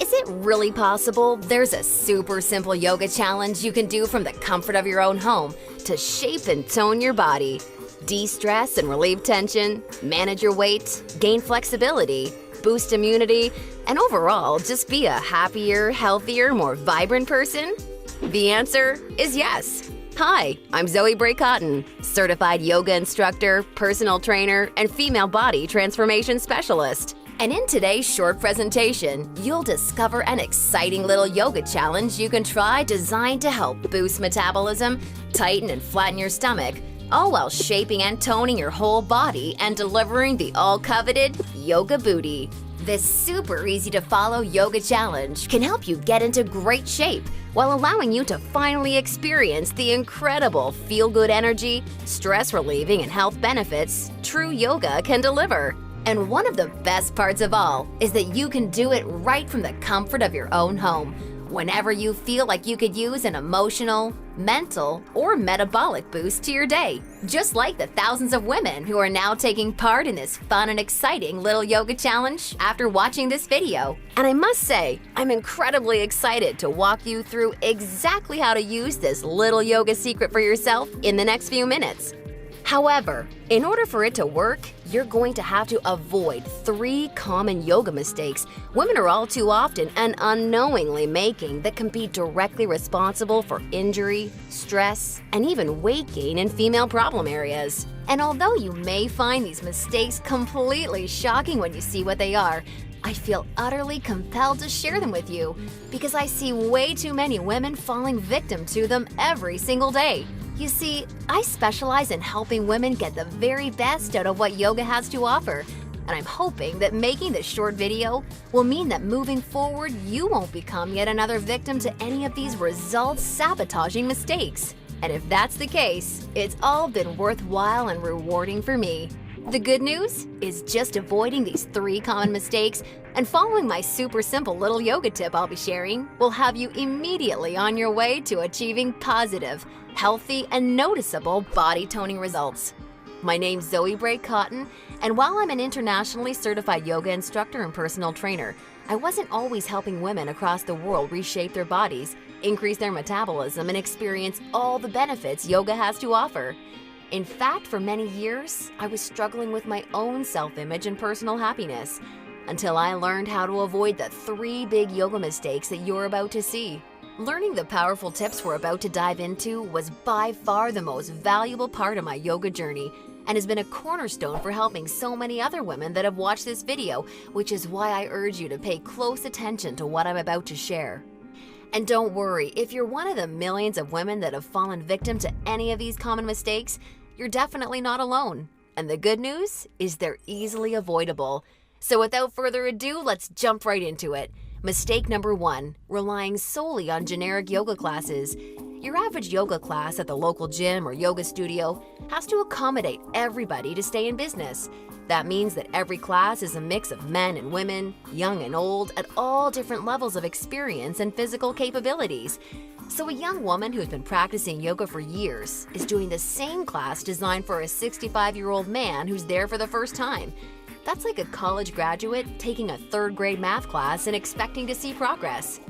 Is it really possible there's a super simple yoga challenge you can do from the comfort of your own home to shape and tone your body, de-stress and relieve tension, manage your weight, gain flexibility, boost immunity, and overall just be a happier, healthier, more vibrant person? The answer is yes. Hi, I'm Zoe Bray-Cotton, certified yoga instructor, personal trainer, and female body transformation specialist. And in today's short presentation, you'll discover an exciting little yoga challenge you can try designed to help boost metabolism, tighten and flatten your stomach, all while shaping and toning your whole body and delivering the all-coveted yoga booty. This super easy-to-follow yoga challenge can help you get into great shape while allowing you to finally experience the incredible feel-good energy, stress-relieving, and health benefits true yoga can deliver. And one of the best parts of all is that you can do it right from the comfort of your own home, whenever you feel like you could use an emotional, mental, or metabolic boost to your day. Just like the thousands of women who are now taking part in this fun and exciting little yoga challenge after watching this video. And I must say, I'm incredibly excited to walk you through exactly how to use this little yoga secret for yourself in the next few minutes. However, in order for it to work, you're going to have to avoid 3 common yoga mistakes women are all too often and unknowingly making that can be directly responsible for injury, stress, and even weight gain in female problem areas. And although you may find these mistakes completely shocking when you see what they are, I feel utterly compelled to share them with you because I see way too many women falling victim to them every single day. You see, I specialize in helping women get the very best out of what yoga has to offer, and I'm hoping that making this short video will mean that moving forward, you won't become yet another victim to any of these results-sabotaging mistakes. And if that's the case, it's all been worthwhile and rewarding for me. The good news is just avoiding these 3 common mistakes and following my super simple little yoga tip I'll be sharing will have you immediately on your way to achieving positive, healthy, and noticeable body toning results. My name's Zoe Bray-Cotton, and while I'm an internationally certified yoga instructor and personal trainer, I wasn't always helping women across the world reshape their bodies, increase their metabolism, and experience all the benefits yoga has to offer. In fact, for many years, I was struggling with my own self-image and personal happiness until I learned how to avoid the 3 big yoga mistakes that you're about to see. Learning the powerful tips we're about to dive into was by far the most valuable part of my yoga journey and has been a cornerstone for helping so many other women that have watched this video, which is why I urge you to pay close attention to what I'm about to share. And don't worry, if you're one of the millions of women that have fallen victim to any of these common mistakes, you're definitely not alone. And the good news is they're easily avoidable. So without further ado, let's jump right into it. Mistake number 1, relying solely on generic yoga classes. Your average yoga class at the local gym or yoga studio has to accommodate everybody to stay in business. That means that every class is a mix of men and women, young and old, at all different levels of experience and physical capabilities. So a young woman who's been practicing yoga for years is doing the same class designed for a 65-year-old man who's there for the first time. That's like a college graduate taking a 3rd grade math class and expecting to see progress.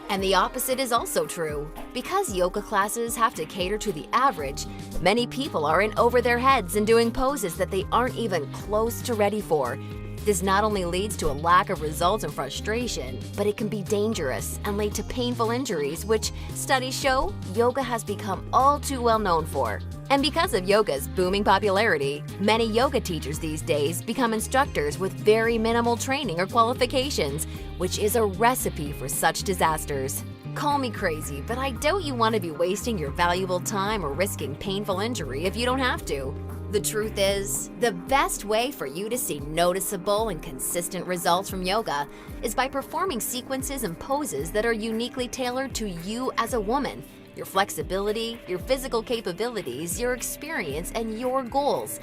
And the opposite is also true. Because yoga classes have to cater to the average, many people are in over their heads and doing poses that they aren't even close to ready for. This not only leads to a lack of results and frustration, but it can be dangerous and lead to painful injuries, which studies show yoga has become all too well known for. And because of yoga's booming popularity, many yoga teachers these days become instructors with very minimal training or qualifications, which is a recipe for such disasters. Call me crazy, but I doubt you want to be wasting your valuable time or risking painful injury if you don't have to. The truth is, the best way for you to see noticeable and consistent results from yoga is by performing sequences and poses that are uniquely tailored to you as a woman, your flexibility, your physical capabilities, your experience, and your goals.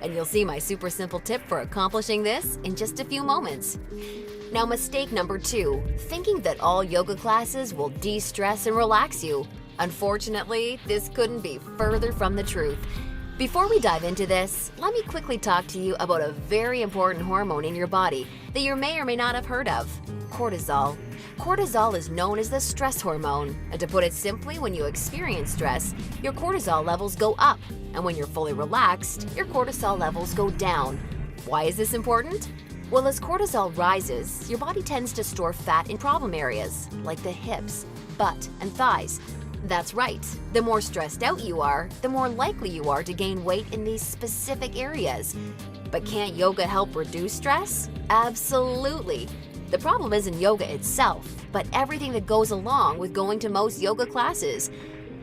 And you'll see my super simple tip for accomplishing this in just a few moments. Now, mistake number 2, thinking that all yoga classes will de-stress and relax you. Unfortunately, this couldn't be further from the truth. Before we dive into this, let me quickly talk to you about a very important hormone in your body that you may or may not have heard of, cortisol. Cortisol is known as the stress hormone, and to put it simply, when you experience stress, your cortisol levels go up, and when you're fully relaxed, your cortisol levels go down. Why is this important? Well, as cortisol rises, your body tends to store fat in problem areas, like the hips, butt, and thighs. That's right, the more stressed out you are, the more likely you are to gain weight in these specific areas. But can't yoga help reduce stress? Absolutely. The problem isn't yoga itself, but everything that goes along with going to most yoga classes.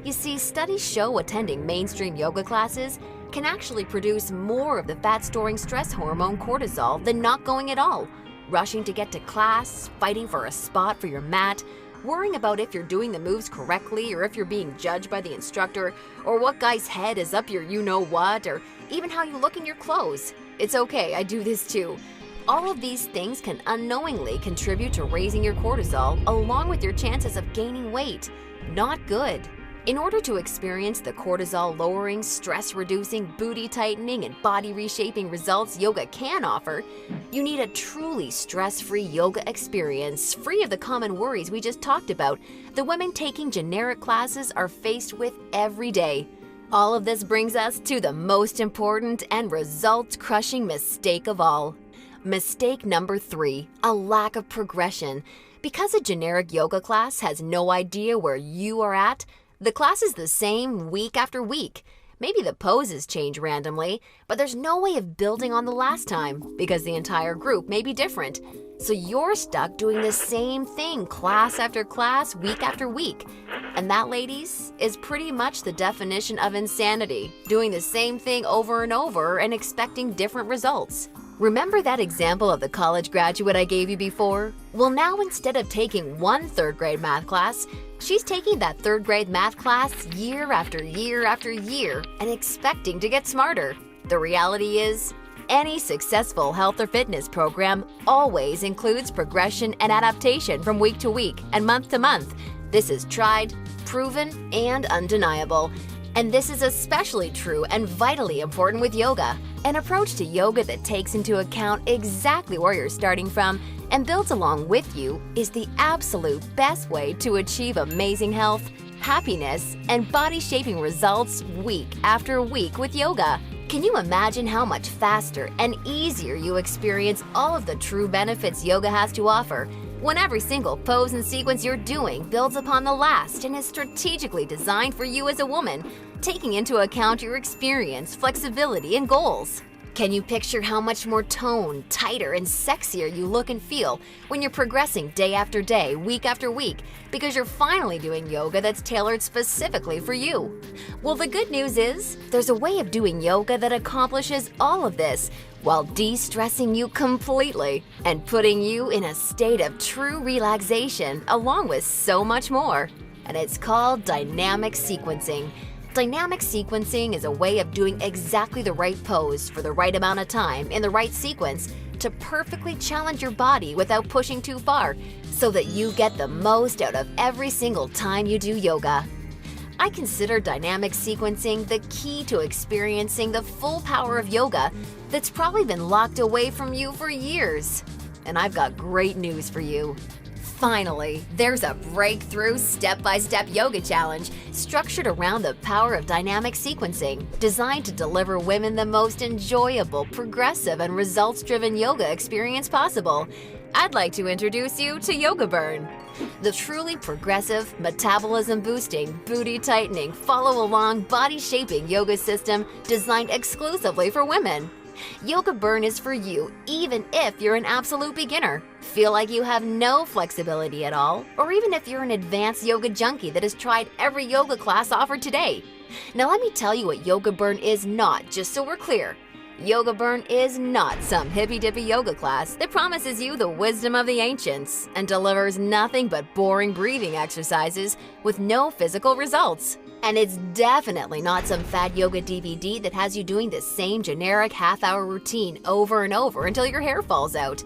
You see, studies show attending mainstream yoga classes can actually produce more of the fat-storing stress hormone cortisol than not going at all. Rushing to get to class, fighting for a spot for your mat, worrying about if you're doing the moves correctly or if you're being judged by the instructor, or what guy's head is up your you-know-what, or even how you look in your clothes. It's okay, I do this too. All of these things can unknowingly contribute to raising your cortisol along with your chances of gaining weight. Not good. In order to experience the cortisol-lowering, stress-reducing, booty-tightening, and body-reshaping results yoga can offer, you need a truly stress-free yoga experience, free of the common worries we just talked about the women taking generic classes are faced with every day. All of this brings us to the most important and result-crushing mistake of all. Mistake number 3, a lack of progression. Because a generic yoga class has no idea where you are at, the class is the same week after week. Maybe the poses change randomly, but there's no way of building on the last time because the entire group may be different. So you're stuck doing the same thing class after class, week after week. And that, ladies, is pretty much the definition of insanity, doing the same thing over and over and expecting different results. Remember that example of the college graduate I gave you before? Well, now instead of taking one third-grade math class, she's taking that third-grade math class year after year after year and expecting to get smarter. The reality is, any successful health or fitness program always includes progression and adaptation from week to week and month to month. This is tried, proven, and undeniable. And this is especially true and vitally important with yoga, an approach to yoga that takes into account exactly where you're starting from and builds along with you is the absolute best way to achieve amazing health, happiness, and body-shaping results week after week with yoga. Can you imagine how much faster and easier you experience all of the true benefits yoga has to offer when every single pose and sequence you're doing builds upon the last and is strategically designed for you as a woman, taking into account your experience, flexibility, and goals? Can you picture how much more toned, tighter, and sexier you look and feel when you're progressing day after day, week after week, because you're finally doing yoga that's tailored specifically for you? Well, the good news is, there's a way of doing yoga that accomplishes all of this while de-stressing you completely and putting you in a state of true relaxation along with so much more. And it's called dynamic sequencing. Dynamic sequencing is a way of doing exactly the right pose for the right amount of time in the right sequence to perfectly challenge your body without pushing too far so that you get the most out of every single time you do yoga. I consider dynamic sequencing the key to experiencing the full power of yoga that's probably been locked away from you for years. And I've got great news for you. Finally, there's a breakthrough step-by-step yoga challenge structured around the power of dynamic sequencing, designed to deliver women the most enjoyable, progressive, and results-driven yoga experience possible. I'd like to introduce you to Yoga Burn, the truly progressive, metabolism-boosting, booty-tightening, follow-along, body-shaping yoga system designed exclusively for women. Yoga Burn is for you even if you're an absolute beginner, feel like you have no flexibility at all, or even if you're an advanced yoga junkie that has tried every yoga class offered today. Now let me tell you what Yoga Burn is not, just so we're clear. Yoga Burn is not some hippy-dippy yoga class that promises you the wisdom of the ancients and delivers nothing but boring breathing exercises with no physical results. And it's definitely not some fad yoga DVD that has you doing the same generic half-hour routine over and over until your hair falls out.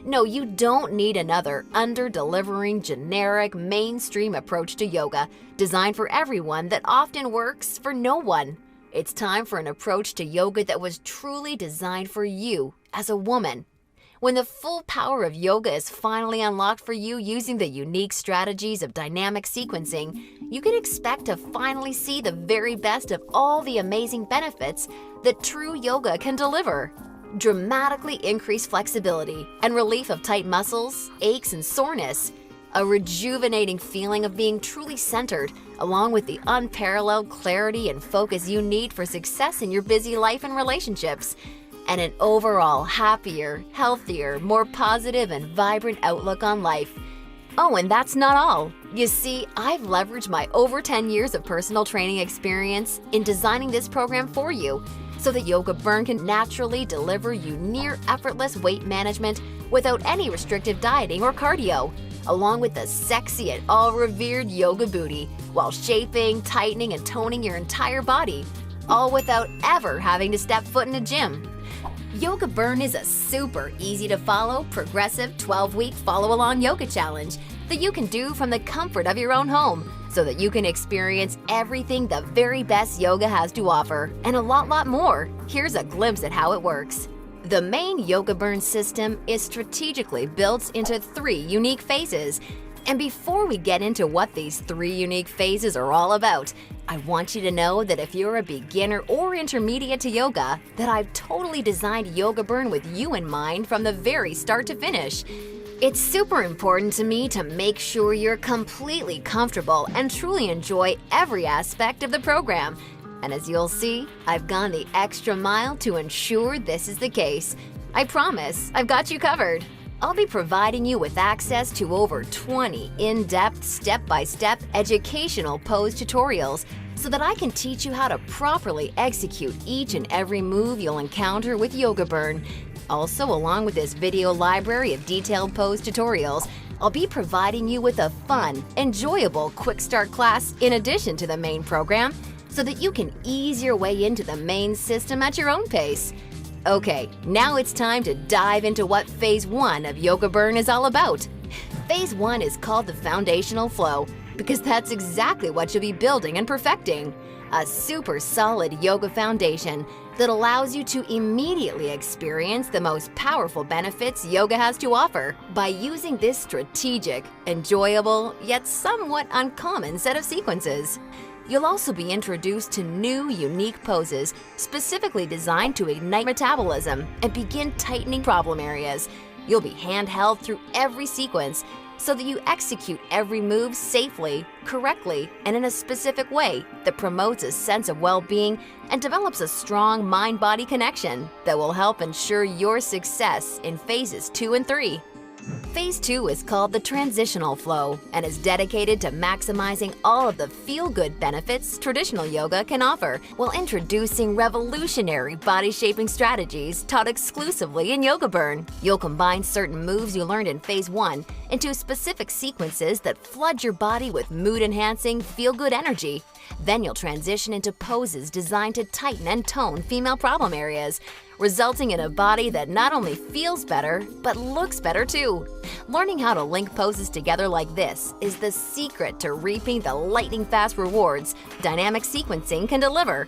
No, you don't need another under-delivering, generic, mainstream approach to yoga designed for everyone that often works for no one. It's time for an approach to yoga that was truly designed for you as a woman. When the full power of yoga is finally unlocked for you using the unique strategies of dynamic sequencing, you can expect to finally see the very best of all the amazing benefits that true yoga can deliver. Dramatically increased flexibility and relief of tight muscles, aches, and soreness. A rejuvenating feeling of being truly centered, along with the unparalleled clarity and focus you need for success in your busy life and relationships. And an overall happier, healthier, more positive and vibrant outlook on life. Oh, and that's not all. You see, I've leveraged my over 10 years of personal training experience in designing this program for you, so that Yoga Burn can naturally deliver you near effortless weight management without any restrictive dieting or cardio, along with the sexy and all-revered yoga booty, while shaping, tightening, and toning your entire body, all without ever having to step foot in a gym. Yoga Burn is a super easy-to-follow, progressive 12-week follow-along yoga challenge that you can do from the comfort of your own home, so that you can experience everything the very best yoga has to offer, and a lot more. Here's a glimpse at how it works. The main Yoga Burn system is strategically built into 3 unique phases. And before we get into what these 3 unique phases are all about, I want you to know that if you're a beginner or intermediate to yoga, that I've totally designed Yoga Burn with you in mind from the very start to finish. It's super important to me to make sure you're completely comfortable and truly enjoy every aspect of the program. And as you'll see, I've gone the extra mile to ensure this is the case. I promise, I've got you covered. I'll be providing you with access to over 20 in-depth, step-by-step educational pose tutorials so that I can teach you how to properly execute each and every move you'll encounter with Yoga Burn. Also, along with this video library of detailed pose tutorials, I'll be providing you with a fun, enjoyable quick start class in addition to the main program so that you can ease your way into the main system at your own pace. Okay, now it's time to dive into what Phase 1 of Yoga Burn is all about. Phase 1 is called the foundational flow because that's exactly what you'll be building and perfecting. A super solid yoga foundation that allows you to immediately experience the most powerful benefits yoga has to offer by using this strategic, enjoyable, yet somewhat uncommon set of sequences. You'll also be introduced to new, unique poses specifically designed to ignite metabolism and begin tightening problem areas. You'll be handheld through every sequence so that you execute every move safely, correctly, and in a specific way that promotes a sense of well-being and develops a strong mind-body connection that will help ensure your success in phases 2 and 3. Phase 2 is called the transitional flow and is dedicated to maximizing all of the feel-good benefits traditional yoga can offer while introducing revolutionary body-shaping strategies taught exclusively in Yoga Burn. You'll combine certain moves you learned in Phase 1 into specific sequences that flood your body with mood-enhancing, feel-good energy. Then you'll transition into poses designed to tighten and tone female problem areas, resulting in a body that not only feels better, but looks better too. Learning how to link poses together like this is the secret to reaping the lightning-fast rewards dynamic sequencing can deliver.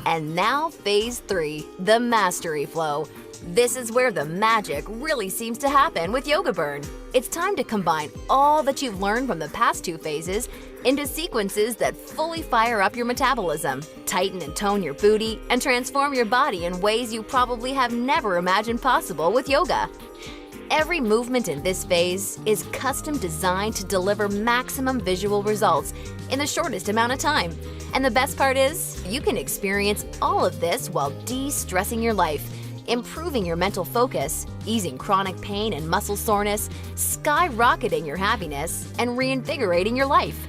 And now Phase 3, the mastery flow. This is where the magic really seems to happen with Yoga Burn. It's time to combine all that you've learned from the past 2 phases into sequences that fully fire up your metabolism, tighten and tone your booty, and transform your body in ways you probably have never imagined possible with yoga. Every movement in this phase is custom designed to deliver maximum visual results in the shortest amount of time. And the best part is, you can experience all of this while de-stressing your life, improving your mental focus, easing chronic pain and muscle soreness, skyrocketing your happiness, and reinvigorating your life.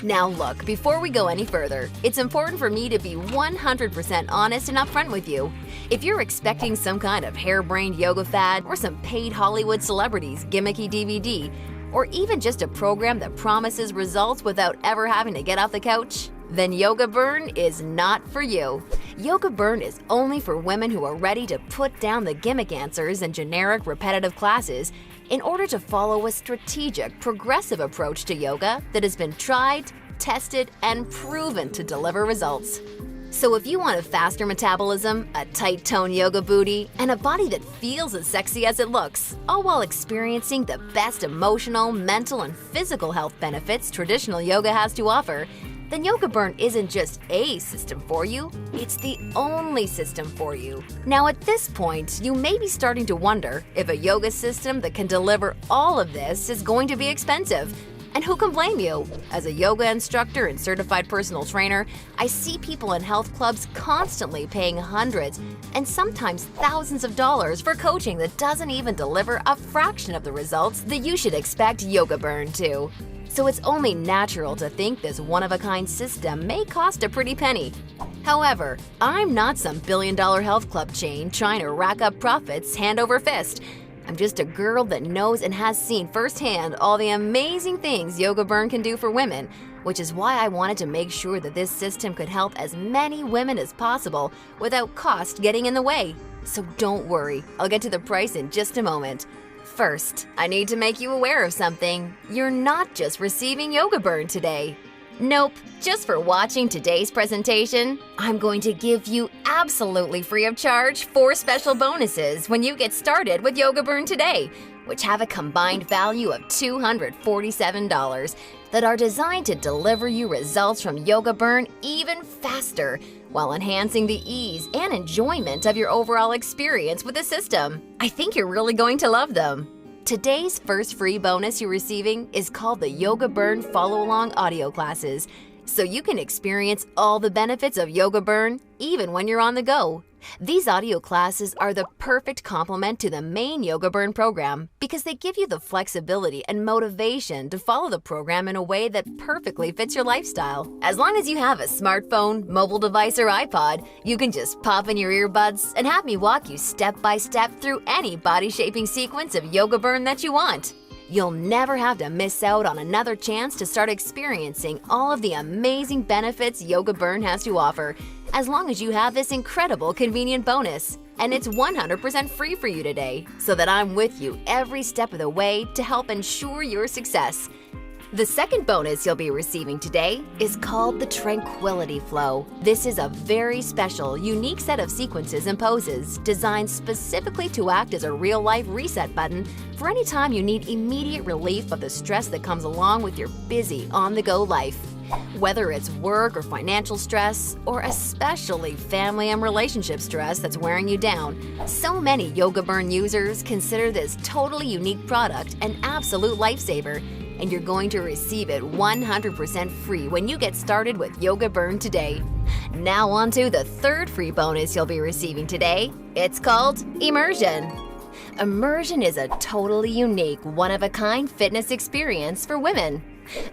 Now look, before we go any further, it's important for me to be 100% honest and upfront with you. If you're expecting some kind of harebrained yoga fad or some paid Hollywood celebrities gimmicky DVD, or even just a program that promises results without ever having to get off the couch, then Yoga Burn is not for you. Yoga Burn is only for women who are ready to put down the gimmick answers and generic repetitive classes in order to follow a strategic, progressive approach to yoga that has been tried, tested, and proven to deliver results. So if you want a faster metabolism, a tight toned yoga booty, and a body that feels as sexy as it looks, all while experiencing the best emotional, mental, and physical health benefits traditional yoga has to offer, then Yoga Burn isn't just a system for you, it's the only system for you. Now at this point, you may be starting to wonder if a yoga system that can deliver all of this is going to be expensive. And who can blame you? As a yoga instructor and certified personal trainer, I see people in health clubs constantly paying hundreds and sometimes thousands of dollars for coaching that doesn't even deliver a fraction of the results that you should expect Yoga Burn to. So it's only natural to think this one-of-a-kind system may cost a pretty penny. However, I'm not some billion-dollar health club chain trying to rack up profits hand over fist. I'm just a girl that knows and has seen firsthand all the amazing things Yoga Burn can do for women, which is why I wanted to make sure that this system could help as many women as possible without cost getting in the way. So don't worry, I'll get to the price in just a moment. First, I need to make you aware of something. You're not just receiving Yoga Burn today. Nope, just for watching today's presentation, I'm going to give you absolutely free of charge 4 special bonuses when you get started with Yoga Burn today, which have a combined value of $247 that are designed to deliver you results from Yoga Burn even faster while enhancing the ease and enjoyment of your overall experience with the system. I think you're really going to love them. Today's first free bonus you're receiving is called the Yoga Burn Follow-Along Audio Classes, so you can experience all the benefits of Yoga Burn even when you're on the go. These audio classes are the perfect complement to the main Yoga Burn program because they give you the flexibility and motivation to follow the program in a way that perfectly fits your lifestyle. As long as you have a smartphone, mobile device, or iPod, you can just pop in your earbuds and have me walk you step by step through any body-shaping sequence of Yoga Burn that you want. You'll never have to miss out on another chance to start experiencing all of the amazing benefits Yoga Burn has to offer, as long as you have this incredible convenient bonus. And it's 100% free for you today, so that I'm with you every step of the way to help ensure your success. The second bonus you'll be receiving today is called the Tranquility Flow. This is a very special, unique set of sequences and poses designed specifically to act as a real-life reset button for any time you need immediate relief of the stress that comes along with your busy, on-the-go life. Whether it's work or financial stress, or especially family and relationship stress that's wearing you down, so many Yoga Burn users consider this totally unique product an absolute lifesaver, and you're going to receive it 100% free when you get started with Yoga Burn today. Now on to the third free bonus you'll be receiving today. It's called Immersion. Immersion is a totally unique, one-of-a-kind fitness experience for women.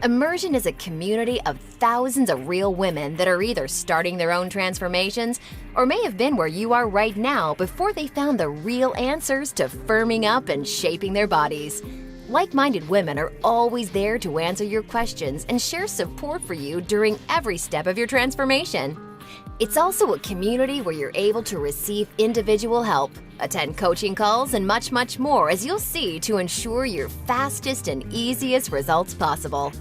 Immersion is a community of thousands of real women that are either starting their own transformations or may have been where you are right now before they found the real answers to firming up and shaping their bodies. Like-minded women are always there to answer your questions and share support for you during every step of your transformation. It's also a community where you're able to receive individual help, attend coaching calls, and much, much more, as you'll see, to ensure your fastest and easiest results possible.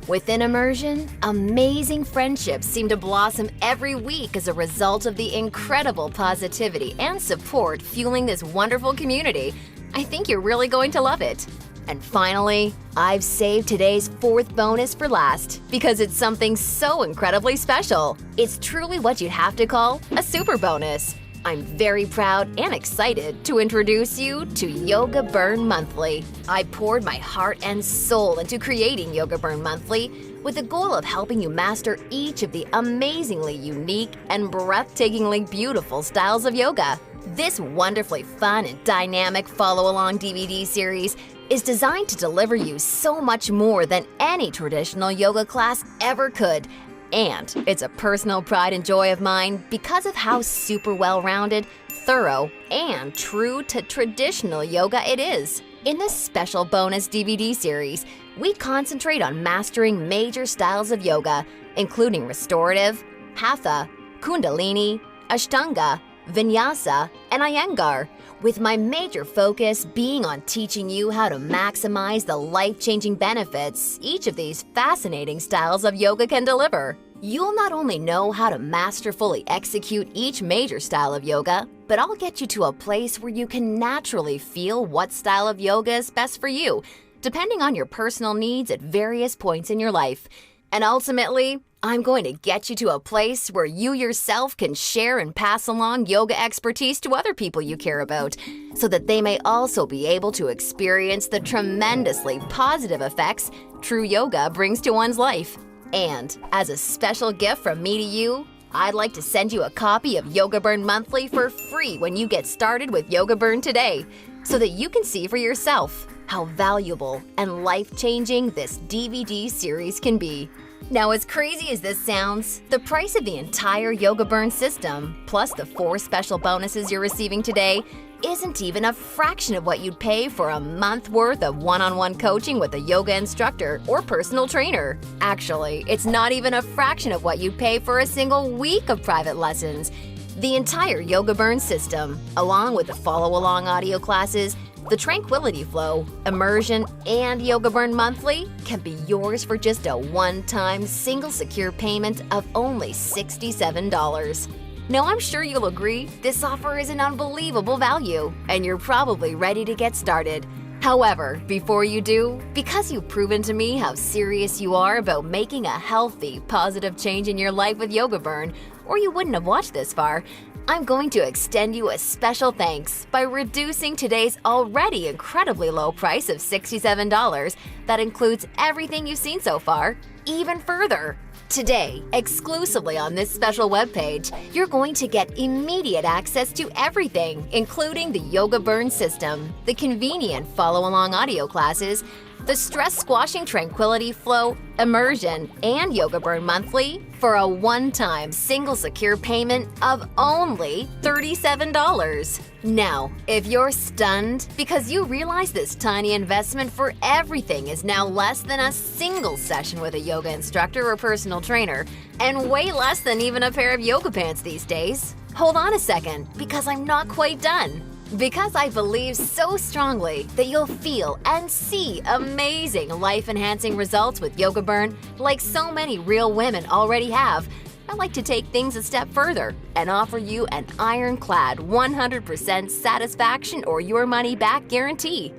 Within Immersion, amazing friendships seem to blossom every week as a result of the incredible positivity and support fueling this wonderful community. I think you're really going to love it. And finally, I've saved today's fourth bonus for last because it's something so incredibly special. It's truly what you'd have to call a super bonus. I'm very proud and excited to introduce you to Yoga Burn Monthly. I poured my heart and soul into creating Yoga Burn Monthly with the goal of helping you master each of the amazingly unique and breathtakingly beautiful styles of yoga. This wonderfully fun and dynamic follow-along DVD series is designed to deliver you so much more than any traditional yoga class ever could. And it's a personal pride and joy of mine because of how super well-rounded, thorough, and true to traditional yoga it is. In this special bonus DVD series, we concentrate on mastering major styles of yoga, including restorative, hatha, kundalini, ashtanga, vinyasa, and iyengar, with my major focus being on teaching you how to maximize the life-changing benefits each of these fascinating styles of yoga can deliver. You'll not only know how to masterfully execute each major style of yoga, but I'll get you to a place where you can naturally feel what style of yoga is best for you, depending on your personal needs at various points in your life. And ultimately, I'm going to get you to a place where you yourself can share and pass along yoga expertise to other people you care about, so that they may also be able to experience the tremendously positive effects true yoga brings to one's life. And as a special gift from me to you, I'd like to send you a copy of Yoga Burn Monthly for free when you get started with Yoga Burn today, so that you can see for yourself how valuable and life-changing this DVD series can be. Now, as crazy as this sounds, the price of the entire Yoga Burn system, plus the 4 special bonuses you're receiving today, isn't even a fraction of what you'd pay for a month worth of one-on-one coaching with a yoga instructor or personal trainer. Actually, it's not even a fraction of what you'd pay for a single week of private lessons. The entire Yoga Burn system, along with the follow-along audio classes, the Tranquility Flow, Immersion, and Yoga Burn Monthly can be yours for just a one-time single secure payment of only $67. Now, I'm sure you'll agree this offer is an unbelievable value, and you're probably ready to get started. However, before you do, because you've proven to me how serious you are about making a healthy, positive change in your life with Yoga Burn, or you wouldn't have watched this far, I'm going to extend you a special thanks by reducing today's already incredibly low price of $67 that includes everything you've seen so far, even further. Today, exclusively on this special webpage, you're going to get immediate access to everything, including the Yoga Burn system, the convenient follow-along audio classes, the stress-squashing Tranquility Flow, Immersion, and Yoga Burn Monthly for a one-time single secure payment of only $37. Now, if you're stunned because you realize this tiny investment for everything is now less than a single session with a yoga instructor or personal trainer, and way less than even a pair of yoga pants these days, hold on a second, because I'm not quite done. Because I believe so strongly that you'll feel and see amazing life-enhancing results with Yoga Burn like so many real women already have, I'd like to take things a step further and offer you an ironclad 100% satisfaction or your money back guarantee.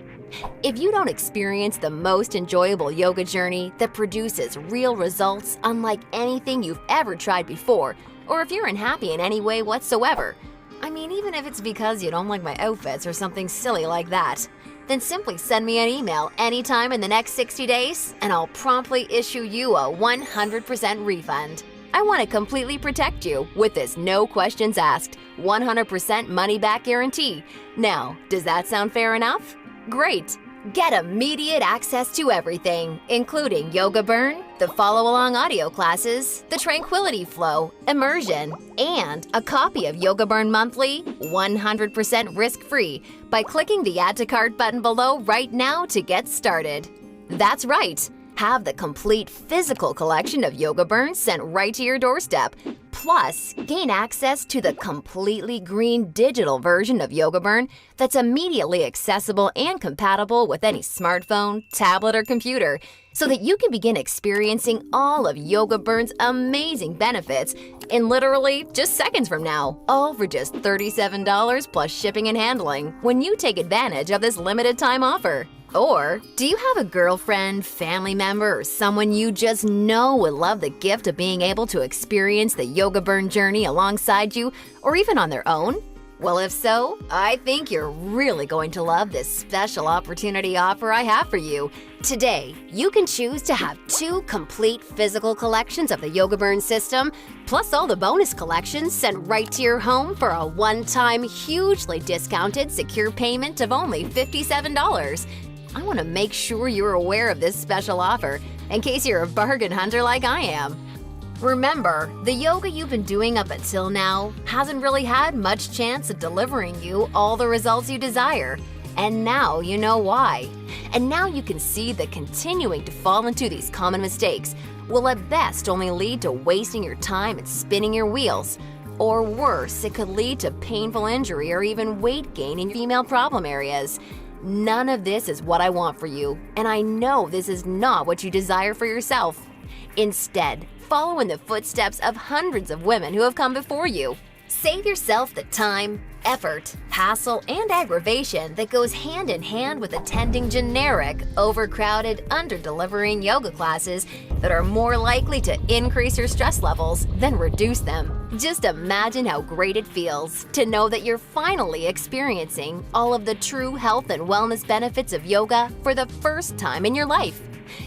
If you don't experience the most enjoyable yoga journey that produces real results unlike anything you've ever tried before, or if you're unhappy in any way whatsoever, I mean, even if it's because you don't like my outfits or something silly like that, then simply send me an email anytime in the next 60 days and I'll promptly issue you a 100% refund. I want to completely protect you with this no questions asked, 100% money back guarantee. Now, does that sound fair enough? Great! Get immediate access to everything, including Yoga Burn, the follow-along audio classes, the Tranquility Flow, Immersion, and a copy of Yoga Burn Monthly 100% risk-free by clicking the Add to Cart button below right now to get started. That's right! Have the complete physical collection of Yoga Burn sent right to your doorstep. Plus, gain access to the completely green digital version of Yoga Burn that's immediately accessible and compatible with any smartphone, tablet, or computer, so that you can begin experiencing all of Yoga Burn's amazing benefits in literally just seconds from now, all for just $37 plus shipping and handling when you take advantage of this limited time offer. Or, do you have a girlfriend, family member, or someone you just know would love the gift of being able to experience the Yoga Burn journey alongside you, or even on their own? Well, if so, I think you're really going to love this special opportunity offer I have for you. Today, you can choose to have 2 complete physical collections of the Yoga Burn system, plus all the bonus collections sent right to your home for a one-time, hugely discounted secure payment of only $57. I want to make sure you're aware of this special offer in case you're a bargain hunter like I am. Remember, the yoga you've been doing up until now hasn't really had much chance of delivering you all the results you desire. And now you know why. And now you can see that continuing to fall into these common mistakes will at best only lead to wasting your time and spinning your wheels. Or worse, it could lead to painful injury or even weight gain in female problem areas. None of this is what I want for you, and I know this is not what you desire for yourself. Instead, follow in the footsteps of hundreds of women who have come before you. Save yourself the time, effort, hassle, and aggravation that goes hand in hand with attending generic, overcrowded, under-delivering yoga classes that are more likely to increase your stress levels than reduce them. Just imagine how great it feels to know that you're finally experiencing all of the true health and wellness benefits of yoga for the first time in your life.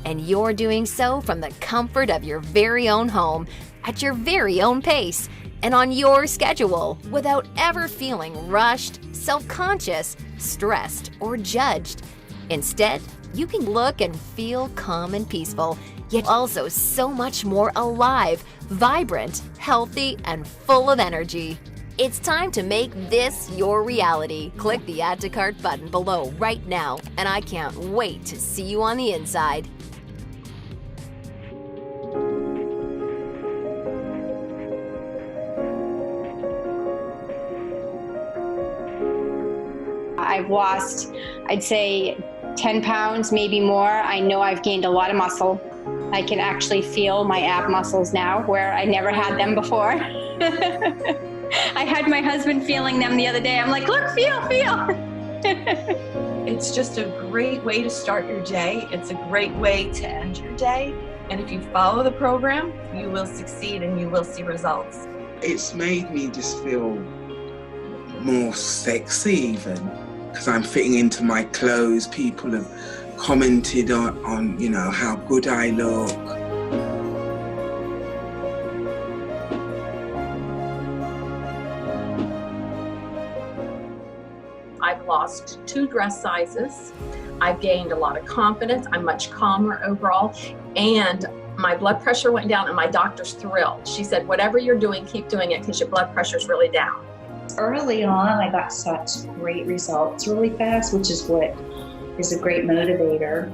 And you're doing so from the comfort of your very own home, at your very own pace, and on your schedule, without ever feeling rushed, self-conscious, stressed, or judged. Instead, you can look and feel calm and peaceful, yet also so much more alive, vibrant, healthy, and full of energy. It's time to make this your reality. Click the Add to Cart button below right now, and I can't wait to see you on the inside. I've lost, I'd say, 10 pounds, maybe more. I know I've gained a lot of muscle. I can actually feel my ab muscles now where I never had them before. I had my husband feeling them the other day. I'm like, look, feel. It's just a great way to start your day. It's a great way to end your day. And if you follow the program, you will succeed and you will see results. It's made me just feel more sexy even, because I'm fitting into my clothes. People have commented on you know, how good I look. I've lost 2 dress sizes. I've gained a lot of confidence. I'm much calmer overall. And my blood pressure went down and my doctor's thrilled. She said, whatever you're doing, keep doing it because your blood pressure's really down. Early on, I got such great results really fast, which is what is a great motivator.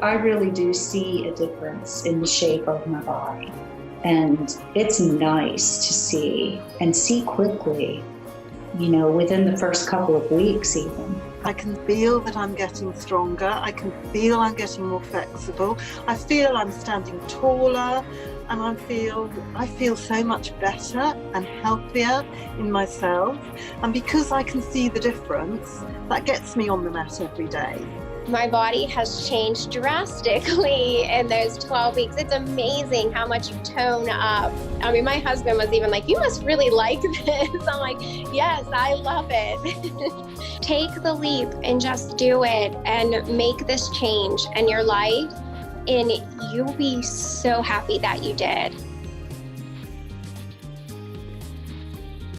I really do see a difference in the shape of my body. And it's nice to see, and see quickly, you know, within the first couple of weeks even. I can feel that I'm getting stronger. I can feel I'm getting more flexible. I feel I'm standing taller, and I feel so much better and healthier in myself. And because I can see the difference, that gets me on the mat every day. My body has changed drastically in those 12 weeks. It's amazing how much you tone up. I mean, my husband was even like, you must really like this. I'm like, yes, I love it. Take the leap and just do it and make this change in your life, and you'll be so happy that you did.